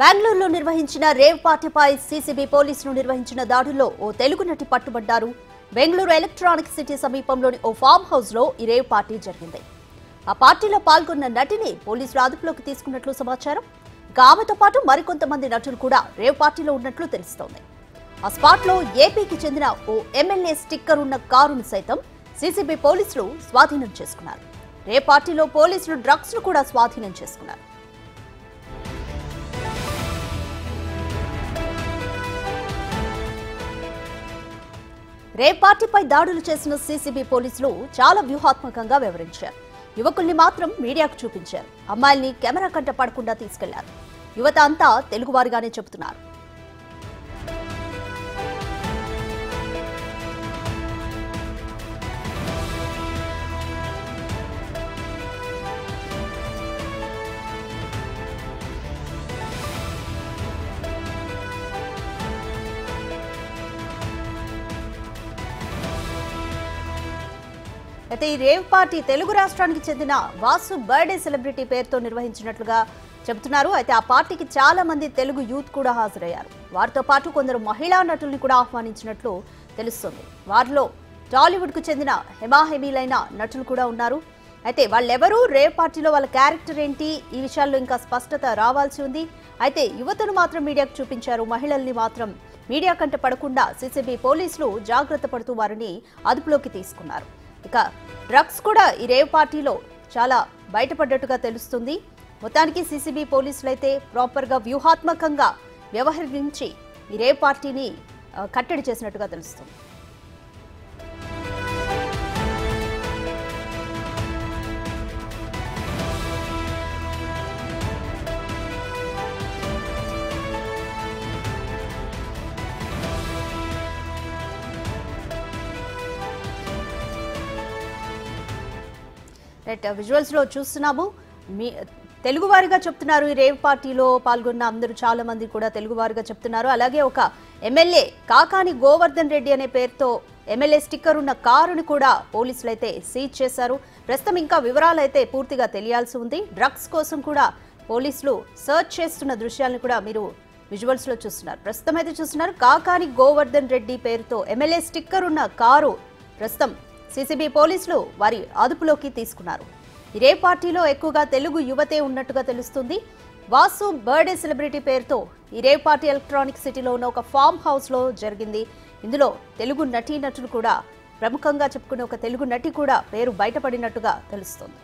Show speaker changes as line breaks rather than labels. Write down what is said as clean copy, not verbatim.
బెంగళూరులో నిర్వహించిన రేవ్ పార్టీపై సీసీబీ పోలీసులు నిర్వహించిన దాడుల్లో ఓ తెలుగు నటి పట్టుబడ్డారు. బెంగళూరు ఎలక్ట్రానిక్ సిటీ సమీపంలోని ఓ ఫామ్ హౌస్ లో ఈ రేవ్ పార్టీ జరిగింది. ఆ పార్టీలో పాల్గొన్న నటిని పోలీసులు అదుపులోకి తీసుకున్నట్లు సమాచారం. ఆమెతో పాటు మరికొంతమంది నటులు కూడా రేవ్ పార్టీలో ఉన్నట్లు తెలుస్తోంది. ఆ స్పాట్ లో ఏపీకి చెందిన ఓ ఎమ్మెల్యే స్టిక్కర్ ఉన్న కారును సైతం సీసీబీ పోలీసులు స్వాధీనం చేసుకున్నారు. రేవ్ పార్టీలో పోలీసులు డ్రగ్స్ ను కూడా స్వాధీనం చేసుకున్నారు. రేవ్ పార్టీపై దాడులు చేసిన సీసీబీ పోలీసులు చాలా వ్యూహాత్మకంగా వివరించారు. యువకుల్ని మాత్రం మీడియాకు చూపించారు. అమ్మాయిల్ని కెమెరా కంట పడకుండా తీసుకెళ్లారు. యువత అంతా తెలుగువారిగానే చెబుతున్నారు. అయితే ఈ రేవ్ పార్టీ తెలుగు రాష్ట్రానికి చెందిన వాసు బర్త్డే సెలబ్రిటీ పేరుతో నిర్వహించినట్లుగా చెబుతున్నారు. అయితే ఆ పార్టీకి చాలా మంది తెలుగు యూత్ కూడా హాజరయ్యారు. వారితో పాటు కొందరు మహిళా నటుల్ని కూడా ఆహ్వానించినట్లు తెలుస్తుంది. వారిలో టాలీవుడ్ కు చెందిన హెమాహెమీలైన నటులు కూడా ఉన్నారు. అయితే వాళ్ళెవరూ రేవ్ పార్టీలో వాళ్ళ క్యారెక్టర్ ఏంటి, ఈ విషయాల్లో ఇంకా స్పష్టత రావాల్సి ఉంది. అయితే యువతను మాత్రం మీడియాకు చూపించారు. మహిళల్ని మాత్రం మీడియా కంట పడకుండా సీసీబీ పోలీసులు జాగ్రత్త పడుతూ వారిని అదుపులోకి తీసుకున్నారు. ఇక డ్రగ్స్ కూడా ఈ రేవ్ పార్టీలో చాలా బయటపడ్డట్టుగా తెలుస్తుంది. మొత్తానికి సీసీబీ పోలీసులు అయితే ప్రాపర్గా వ్యూహాత్మకంగా వ్యవహరించి ఈ రేవ్ పార్టీని కట్టడి చేసినట్టుగా తెలుస్తుంది. రైట్, విజువల్స్ లో చూస్తున్నాము. తెలుగువారిగా చెప్తున్నారు. ఈ రేవ్ పార్టీలో పాల్గొన్న అందరూ చాలా మంది కూడా తెలుగువారిగా చెప్తున్నారు. అలాగే ఒక ఎమ్మెల్యే కాకాని గోవర్ధన్ రెడ్డి అనే పేరుతో ఎమ్మెల్యే స్టిక్కర్ ఉన్న కారుని కూడా పోలీసులు అయితే సీజ్ చేశారు. ప్రస్తుతం ఇంకా వివరాలు అయితే పూర్తిగా తెలియాల్సి ఉంది. డ్రగ్స్ కోసం కూడా పోలీసులు సర్చ్ చేస్తున్న దృశ్యాలను కూడా మీరు విజువల్స్ లో చూస్తున్నారు. ప్రస్తుతం అయితే చూస్తున్నారు కాకాని గోవర్ధన్ రెడ్డి పేరుతో ఎమ్మెల్యే స్టిక్కర్ ఉన్న కారు ప్రస్తుతం సీసీబీ పోలీసులు వారి అదుపులోకి తీసుకున్నారు. ఈ రేవ్ పార్టీలో ఎక్కువగా తెలుగు యువతే ఉన్నట్టుగా తెలుస్తుంది. వాసు బర్త్డే సెలబ్రిటీ పేరుతో ఈ రేవ్ పార్టీ ఎలక్ట్రానిక్ సిటీలో ఉన్న ఒక ఫామ్ హౌస్ లో జరిగింది. ఇందులో తెలుగు నటీనటులు కూడా ప్రముఖంగా చెప్పుకునే ఒక తెలుగు నటి కూడా పేరు బయటపడినట్టుగా తెలుస్తుంది.